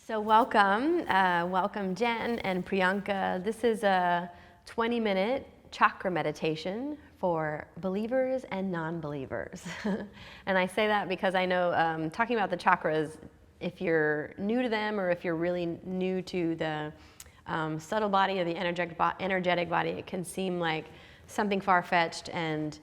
So welcome Jen and Priyanka. This is a 20-minute chakra meditation for believers and non-believers. And I say that because I know talking about the chakras, if you're new to them or if you're really new to the subtle body or the energetic body, it can seem like something far-fetched and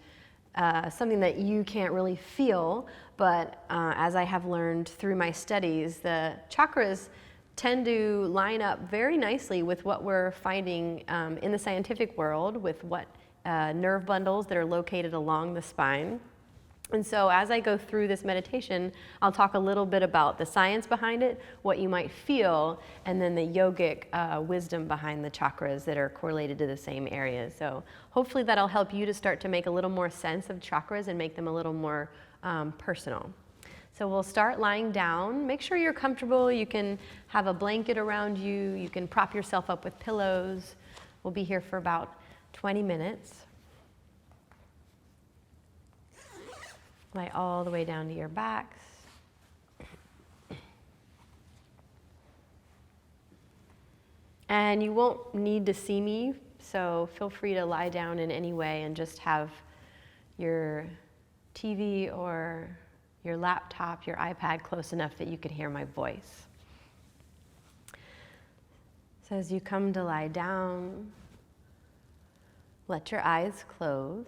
something that you can't really feel, but as I have learned through my studies, the chakras tend to line up very nicely with what we're finding in the scientific world, with what nerve bundles that are located along the spine. And so as I go through this meditation, I'll talk a little bit about the science behind it, what you might feel, and then the yogic wisdom behind the chakras that are correlated to the same areas. So hopefully that'll help you to start to make a little more sense of chakras and make them a little more personal. So we'll start lying down. Make sure you're comfortable. You can have a blanket around you. You can prop yourself up with pillows. We'll be here for about 20 minutes. Lie all the way down to your backs. And you won't need to see me, so feel free to lie down in any way and just have your TV or your laptop, your iPad close enough that you could hear my voice. So as you come to lie down, let your eyes close.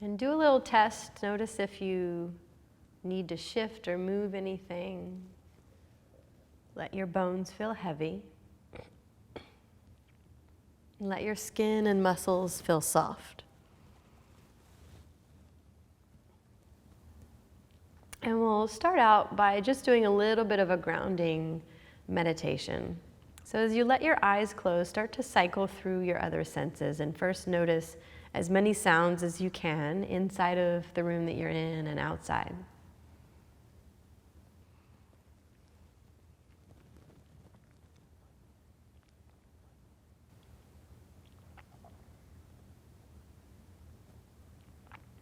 And do a little test. Notice if you need to shift or move anything. Let your bones feel heavy. Let your skin and muscles feel soft. And we'll start out by just doing a little bit of a grounding meditation. So as you let your eyes close, start to cycle through your other senses and first notice as many sounds as you can inside of the room that you're in and outside.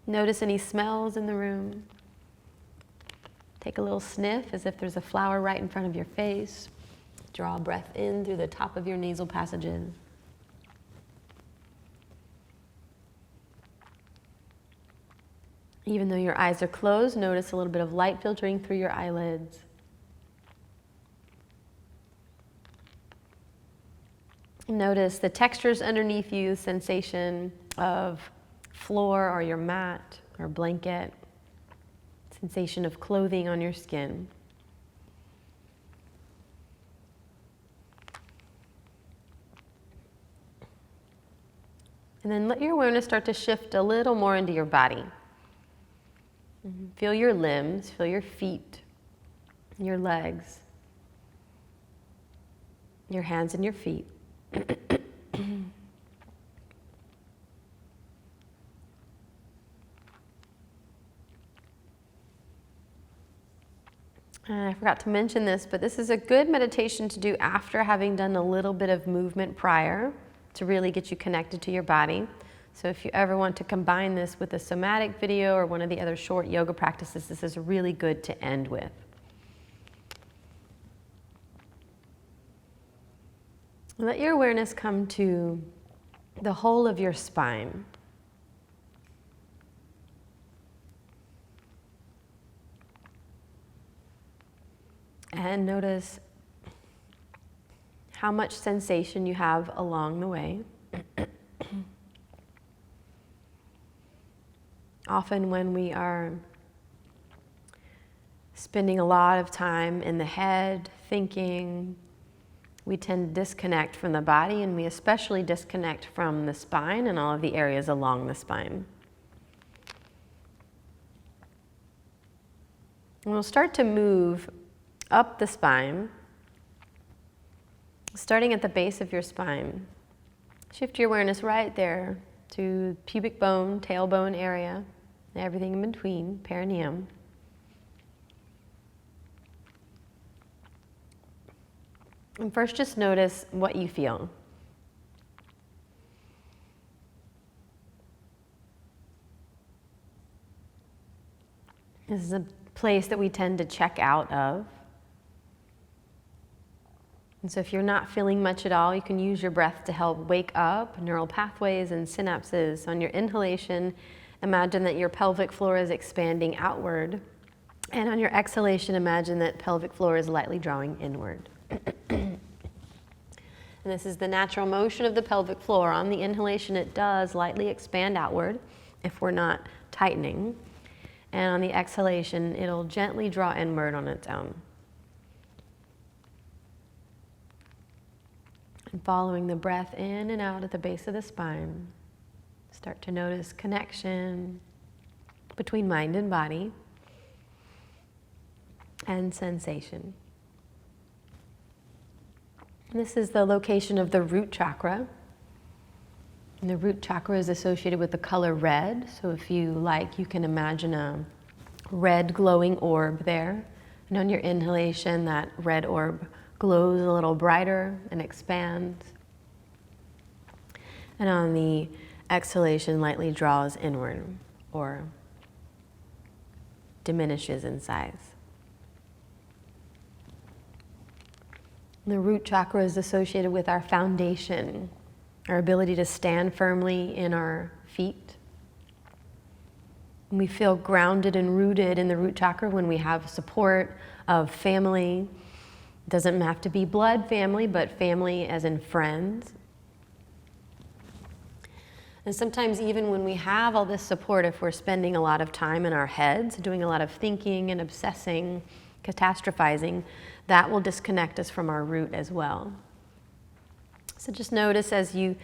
Notice any smells in the room. Take a little sniff as if there's a flower right in front of your face. Draw a breath in through the top of your nasal passages. Even though your eyes are closed, notice a little bit of light filtering through your eyelids. Notice the textures underneath you, sensation of floor or your mat or blanket, sensation of clothing on your skin. And then let your awareness start to shift a little more into your body. Feel your limbs, feel your feet, your legs, your hands and your feet. And I forgot to mention this, but this is a good meditation to do after having done a little bit of movement prior to really get you connected to your body. So if you ever want to combine this with a somatic video or one of the other short yoga practices, this is really good to end with. Let your awareness come to the whole of your spine. And notice how much sensation you have along the way. Often when we are spending a lot of time in the head, thinking, we tend to disconnect from the body, and we especially disconnect from the spine and all of the areas along the spine. And we'll start to move up the spine, starting at the base of your spine. Shift your awareness right there to pubic bone, tailbone area, and everything in between, perineum. And first just notice what you feel. This is a place that we tend to check out of. And so if you're not feeling much at all, you can use your breath to help wake up neural pathways and synapses. On your inhalation, imagine that your pelvic floor is expanding outward. And on your exhalation, imagine that pelvic floor is lightly drawing inward. And this is the natural motion of the pelvic floor. On the inhalation, it does lightly expand outward if we're not tightening. And on the exhalation, it'll gently draw inward on its own. And following the breath in and out at the base of the spine, start to notice connection between mind and body and sensation. This is the location of the root chakra. And the root chakra is associated with the color red. So if you like, you can imagine a red glowing orb there. And on your inhalation, that red orb glows a little brighter and expands. And on the exhalation, lightly draws inward or diminishes in size. The root chakra is associated with our foundation, our ability to stand firmly in our feet. We feel grounded and rooted in the root chakra when we have support of family. It doesn't have to be blood family, but family as in friends. And sometimes even when we have all this support, if we're spending a lot of time in our heads, doing a lot of thinking and obsessing, catastrophizing, that will disconnect us from our root as well. So just notice as you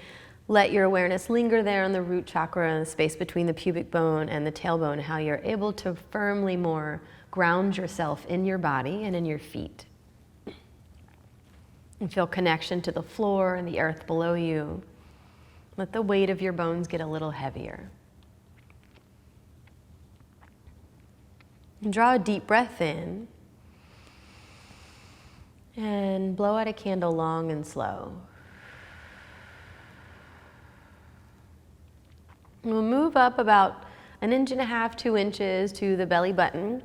let your awareness linger there on the root chakra, the space between the pubic bone and the tailbone, how you're able to firmly more ground yourself in your body and in your feet. And feel connection to the floor and the earth below you. Let the weight of your bones get a little heavier. And draw a deep breath in. And blow out a candle long and slow. We'll move up about 1.5 inches, 2 inches to the belly button.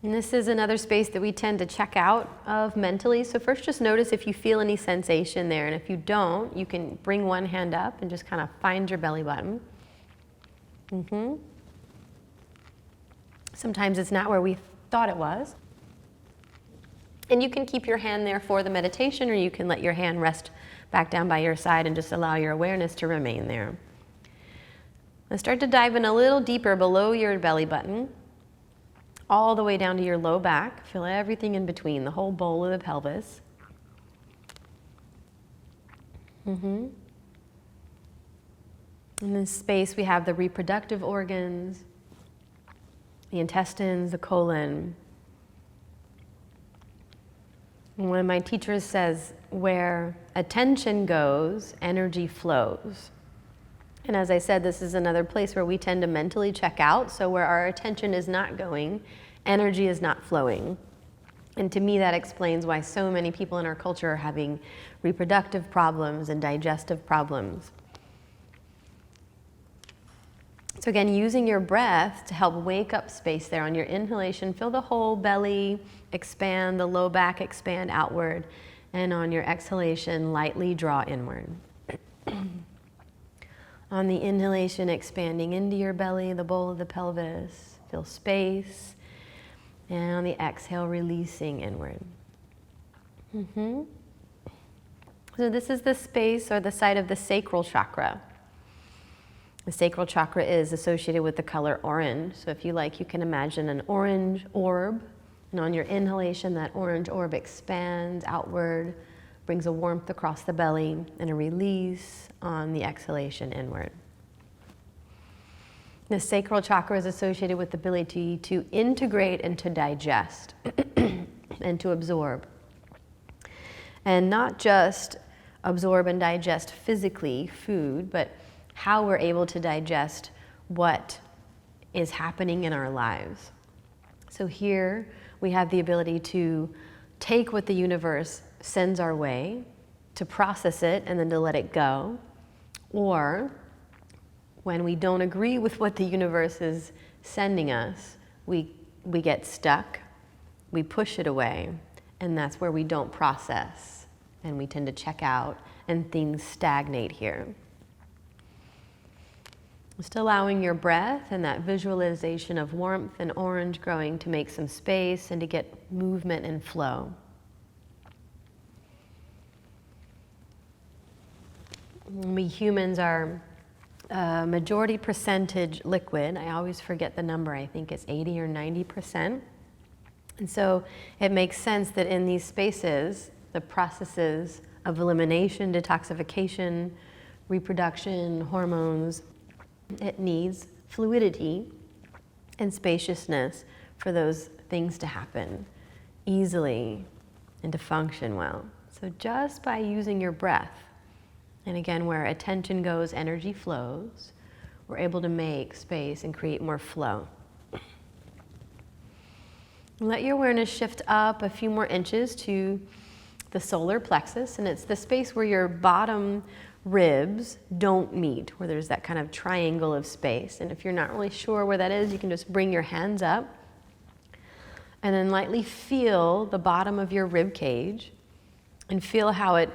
And this is another space that we tend to check out of mentally. So first just notice if you feel any sensation there. And if you don't, you can bring one hand up and just kind of find your belly button. Sometimes it's not where we thought it was. And you can keep your hand there for the meditation, or you can let your hand rest back down by your side and just allow your awareness to remain there. Now start to dive in a little deeper below your belly button, all the way down to your low back. Feel everything in between, the whole bowl of the pelvis. In this space we have the reproductive organs, the intestines, the colon. One of my teachers says, where attention goes, energy flows. And as I said, this is another place where we tend to mentally check out. So where our attention is not going, energy is not flowing. And to me, that explains why so many people in our culture are having reproductive problems and digestive problems. So again, using your breath to help wake up space there. On your inhalation, feel the whole belly expand, the low back expand outward. And on your exhalation, lightly draw inward. On the inhalation, expanding into your belly, the bowl of the pelvis, feel space. And on the exhale, releasing inward. So this is the space or the site of the sacral chakra. The sacral chakra is associated with the color orange. So if you like, you can imagine an orange orb. And on your inhalation, that orange orb expands outward, brings a warmth across the belly, and a release on the exhalation inward. The sacral chakra is associated with the ability to integrate and to digest and to absorb. And not just absorb and digest physically food, but how we're able to digest what is happening in our lives. So here we have the ability to take what the universe sends our way, to process it and then to let it go. Or when we don't agree with what the universe is sending us, we get stuck, we push it away, And that's where we don't process and we tend to check out and things stagnate here. Just allowing your breath and that visualization of warmth and orange growing to make some space and to get movement and flow. We humans are majority percentage liquid. I always forget the number. I think it's 80 or 90%. And so it makes sense that in these spaces, the processes of elimination, detoxification, reproduction, hormones, it needs fluidity and spaciousness for those things to happen easily and to function well. So just by using your breath, and again, where attention goes, energy flows, we're able to make space and create more flow. Let your awareness shift up a few more inches to the solar plexus, and it's the space where your bottom ribs don't meet, where there's that kind of triangle of space. And if you're not really sure where that is, you can just bring your hands up and then lightly feel the bottom of your rib cage and feel how it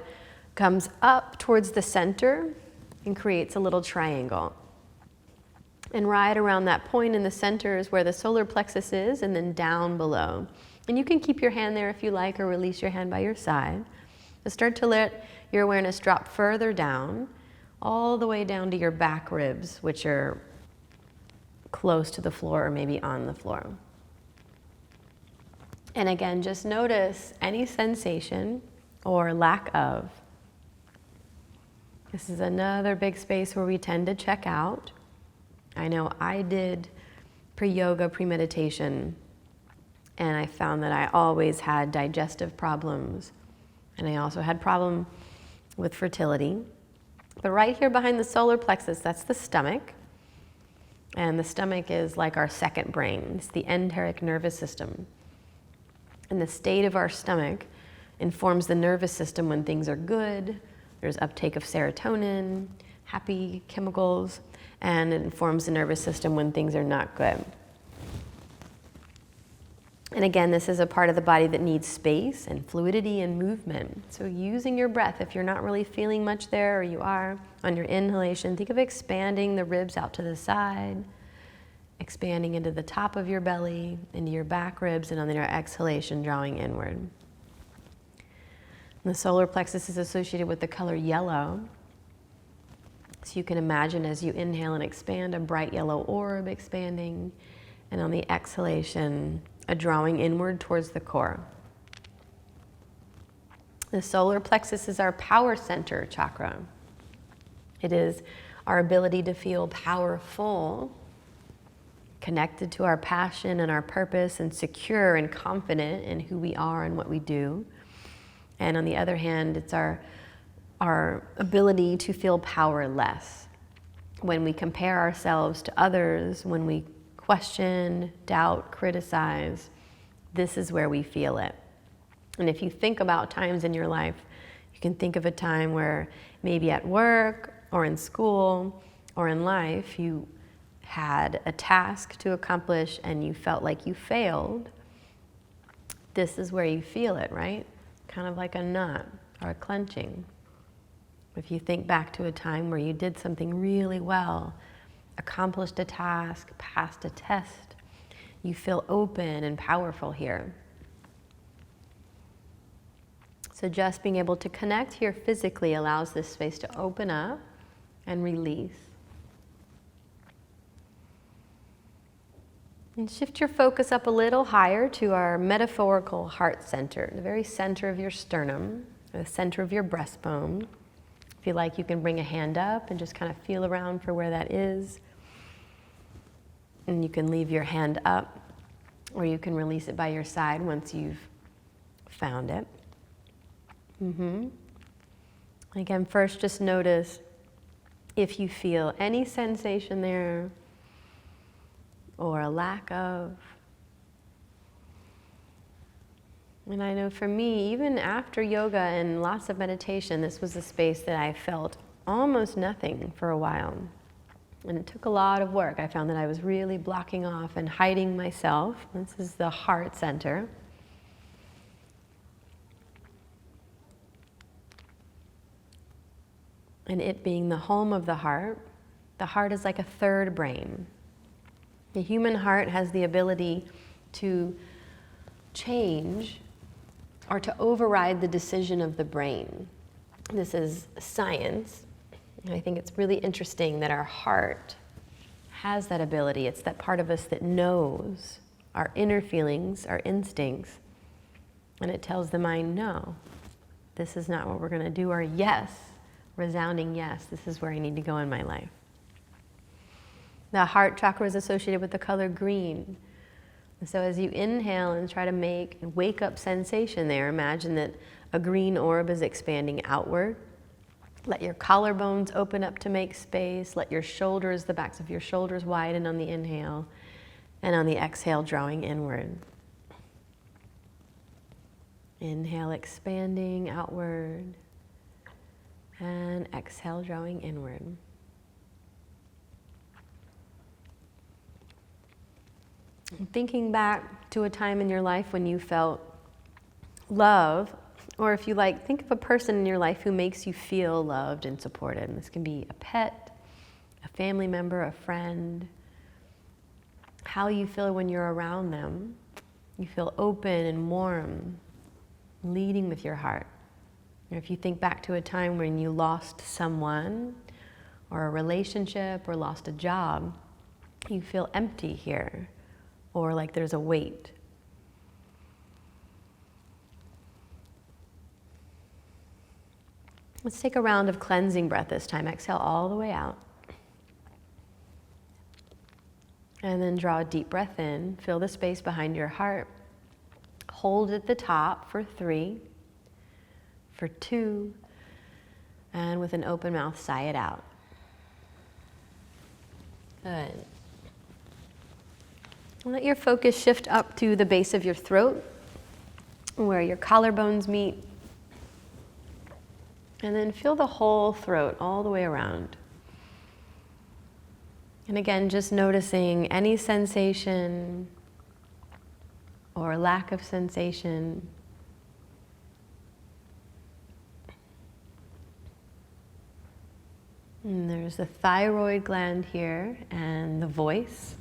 comes up towards the center and creates a little triangle. And right around that point in the center is where the solar plexus is, and then down below. And you can keep your hand there if you like, or release your hand by your side. But start to let your awareness drop further down, all the way down to your back ribs, which are close to the floor or maybe on the floor. And again, just notice any sensation or lack of. This is another big space where we tend to check out. I know I did pre-yoga, pre-meditation, and I found that I always had digestive problems, and I also had problem with fertility. But right here behind the solar plexus, that's the stomach, and the stomach is like our second brain. It's the enteric nervous system, and the state of our stomach informs the nervous system when things are good. There's uptake of serotonin, happy chemicals, and it informs the nervous system when things are not good. And again, this is a part of the body that needs space and fluidity and movement. So using your breath, if you're not really feeling much there, or you are, on your inhalation, think of expanding the ribs out to the side, expanding into the top of your belly, into your back ribs, and on your exhalation, drawing inward. And the solar plexus is associated with the color yellow. So you can imagine as you inhale and expand, a bright yellow orb expanding, and on the exhalation, a drawing inward towards the core. The solar plexus is our power center chakra. It is our ability to feel powerful, connected to our passion and our purpose, and secure and confident in who we are and what we do. And on the other hand, it's our ability to feel powerless. When we compare ourselves to others, when we question, doubt, criticize, this is where we feel it. And if you think about times in your life, you can think of a time where maybe at work or in school or in life, you had a task to accomplish and you felt like you failed. This is where you feel it, right? Kind of like a knot or a clenching. If you think back to a time where you did something really well, accomplished a task, passed a test, you feel open and powerful here. So just being able to connect here physically allows this space to open up and release. And shift your focus up a little higher to our metaphorical heart center, the very center of your sternum, the center of your breastbone. If you like, you can bring a hand up and just kind of feel around for where that is. And you can leave your hand up, or you can release it by your side once you've found it. Again, first just notice if you feel any sensation there or a lack of. And I know for me, even after yoga and lots of meditation, this was a space that I felt almost nothing for a while. And it took a lot of work. I found that I was really blocking off and hiding myself. This is the heart center. and it being the home of the heart is like a third brain. The human heart has the ability to change or to override the decision of the brain. This is science, and I think it's really interesting that our heart has that ability. It's that part of us that knows our inner feelings, our instincts, and it tells the mind, no, this is not what we're going to do, or yes, resounding yes, this is where I need to go in my life. The heart chakra is associated with the color green. And so as you inhale and try to make a wake-up sensation there, imagine that a green orb is expanding outward. Let your collarbones open up to make space. Let your shoulders, the backs of your shoulders, widen on the inhale, and on the exhale, drawing inward. Inhale, expanding outward, and exhale, drawing inward. Thinking back to a time in your life when you felt love, or if you like, think of a person in your life who makes you feel loved and supported. And this can be a pet, a family member, a friend. How you feel when you're around them. You feel open and warm, leading with your heart. Or if you think back to a time when you lost someone, or a relationship, or lost a job, you feel empty here, or like there's a weight. Let's take a round of cleansing breath this time. Exhale all the way out. And then draw a deep breath in. Fill the space behind your heart. Hold at the top for 3, for 2, and with an open mouth, sigh it out. Good. Let your focus shift up to the base of your throat, where your collarbones meet. And then feel the whole throat all the way around. And again, just noticing any sensation or lack of sensation. And there's the thyroid gland here and the voice.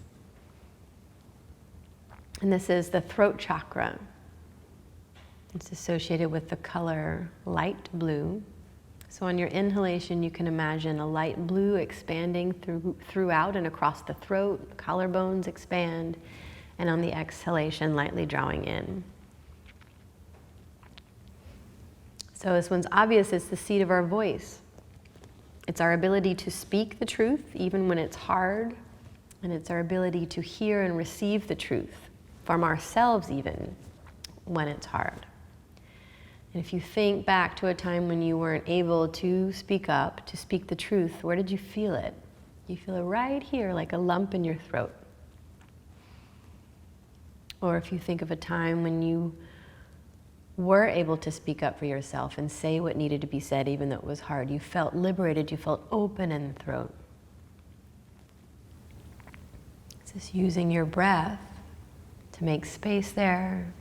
And this is the throat chakra. It's associated with the color light blue. So on your inhalation, you can imagine a light blue expanding throughout and across the throat, collarbones expand, and on the exhalation, lightly drawing in. So this one's obvious, it's the seat of our voice. It's our ability to speak the truth, even when it's hard, and it's our ability to hear and receive the truth from ourselves, even when it's hard. And if you think back to a time when you weren't able to speak up, to speak the truth, where did you feel it? You feel it right here, like a lump in your throat. Or if you think of a time when you were able to speak up for yourself and say what needed to be said, even though it was hard, you felt liberated, you felt open in the throat. It's just using your breath to make space there.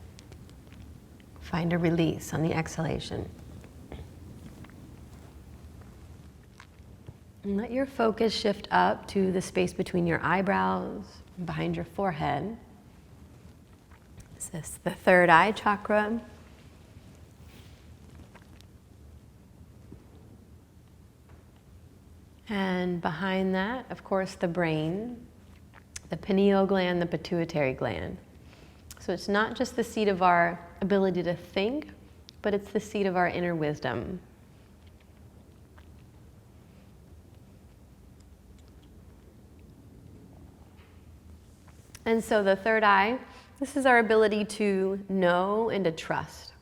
Find a release on the exhalation. And let your focus shift up to the space between your eyebrows and behind your forehead. This is the third eye chakra. And behind that, of course, the brain, the pineal gland, the pituitary gland. So it's not just the seat of our ability to think, but it's the seat of our inner wisdom. And so the third eye, this is our ability to know and to trust.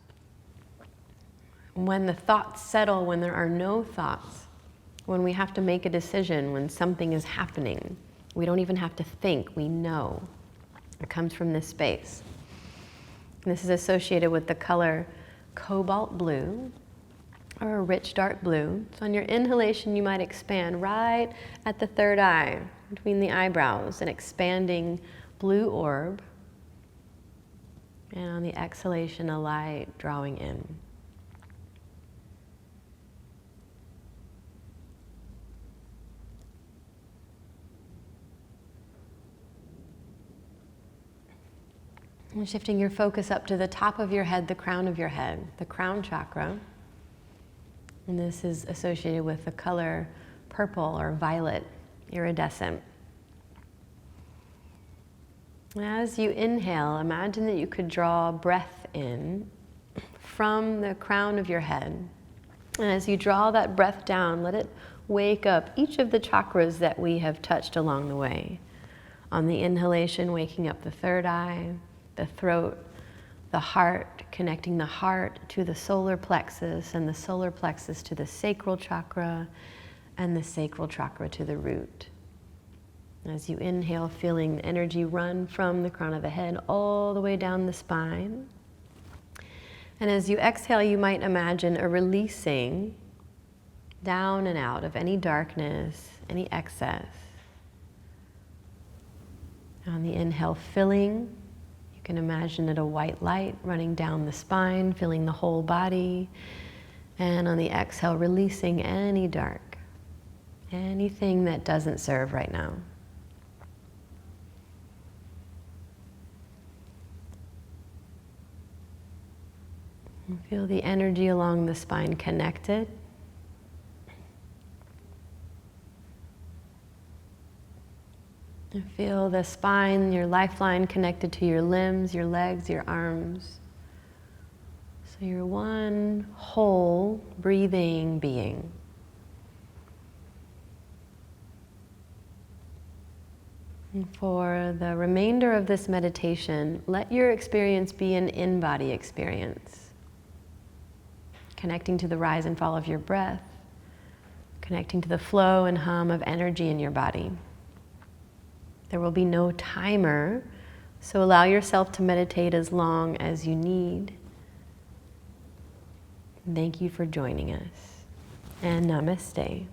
When the thoughts settle, when there are no thoughts, when we have to make a decision, when something is happening, we don't even have to think, we know. It comes from this space. And this is associated with the color cobalt blue or a rich dark blue. So on your inhalation, you might expand right at the third eye, between the eyebrows, an expanding blue orb. And on the exhalation, a light drawing in. And shifting your focus up to the top of your head, the crown of your head, the crown chakra. And this is associated with the color purple or violet, iridescent. And as you inhale, imagine that you could draw breath in from the crown of your head. And as you draw that breath down, let it wake up each of the chakras that we have touched along the way. On the inhalation, waking up the third eye, the throat, the heart, connecting the heart to the solar plexus, and the solar plexus to the sacral chakra, and the sacral chakra to the root. As you inhale, feeling the energy run from the crown of the head all the way down the spine. And as you exhale, you might imagine a releasing down and out of any darkness, any excess. On the inhale, filling. You can imagine it a white light running down the spine, filling the whole body. And on the exhale, releasing any dark, anything that doesn't serve right now. And feel the energy along the spine connected. And feel the spine, your lifeline connected to your limbs, your legs, your arms. So you're one whole breathing being. And for the remainder of this meditation, let your experience be an in-body experience. Connecting to the rise and fall of your breath, connecting to the flow and hum of energy in your body. There will be no timer, so allow yourself to meditate as long as you need. Thank you for joining us, and namaste.